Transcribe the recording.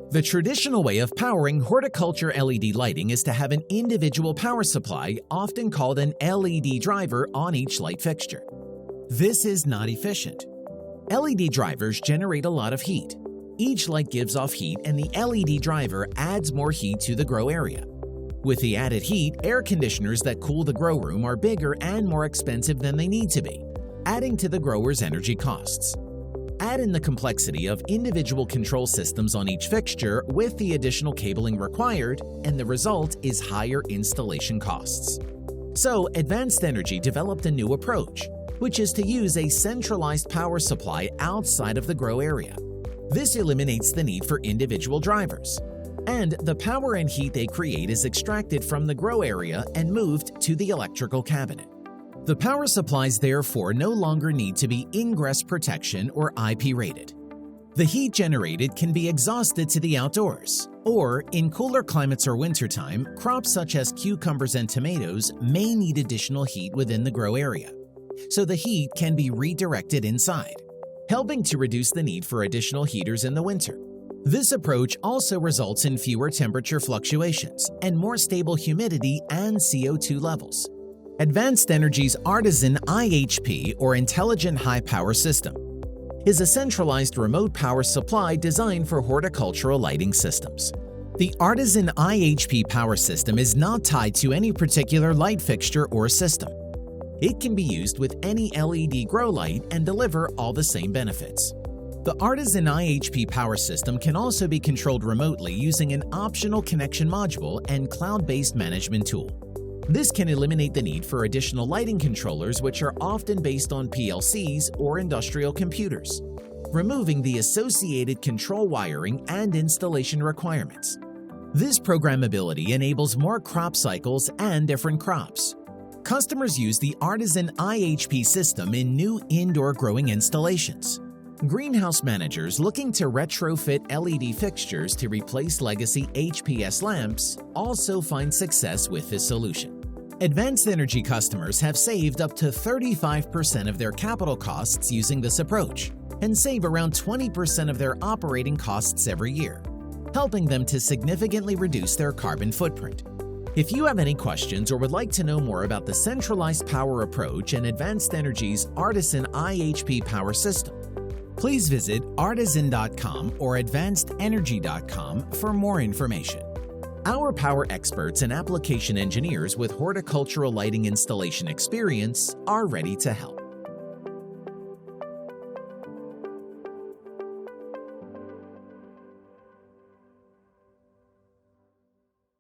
The traditional way of powering horticulture LED lighting is to have an individual power supply, often called an LED driver, on each light fixture. This is not efficient. LED drivers generate a lot of heat. Each light gives off heat, and the LED driver adds more heat to the grow area. With the added heat, air conditioners that cool the grow room are bigger and more expensive than they need to be, adding to the grower's energy costs. Add in the complexity of individual control systems on each fixture with the additional cabling required, and the result is higher installation costs. So, Advanced Energy developed a new approach, which is to use a centralized power supply outside of the grow area. This eliminates the need for individual drivers, and the power and heat they create is extracted from the grow area and moved to the electrical cabinet. The power supplies therefore no longer need to be ingress protection or IP rated. The heat generated can be exhausted to the outdoors, or in cooler climates or wintertime, crops such as cucumbers and tomatoes may need additional heat within the grow area, so the heat can be redirected inside, helping to reduce the need for additional heaters in the winter. This approach also results in fewer temperature fluctuations and more stable humidity and CO2 levels. Advanced Energy's Artesyn IHP, or Intelligent High Power System, is a centralized remote power supply designed for horticultural lighting systems. The Artesyn IHP power system is not tied to any particular light fixture or system. It can be used with any LED grow light and deliver all the same benefits. The Artesyn IHP power system can also be controlled remotely using an optional connection module and cloud-based management tool. This can eliminate the need for additional lighting controllers, which are often based on PLCs or industrial computers, removing the associated control wiring and installation requirements. This programmability enables more crop cycles and different crops. Customers use the Artesyn IHP system in new indoor growing installations. Greenhouse managers looking to retrofit LED fixtures to replace legacy HPS lamps also find success with this solution. Advanced Energy customers have saved up to 35% of their capital costs using this approach, and save around 20% of their operating costs every year, helping them to significantly reduce their carbon footprint. If you have any questions or would like to know more about the centralized power approach and Advanced Energy's Artesyn IHP power system, please visit artesyn.com or advancedenergy.com for more information. Our power experts and application engineers with horticultural lighting installation experience are ready to help.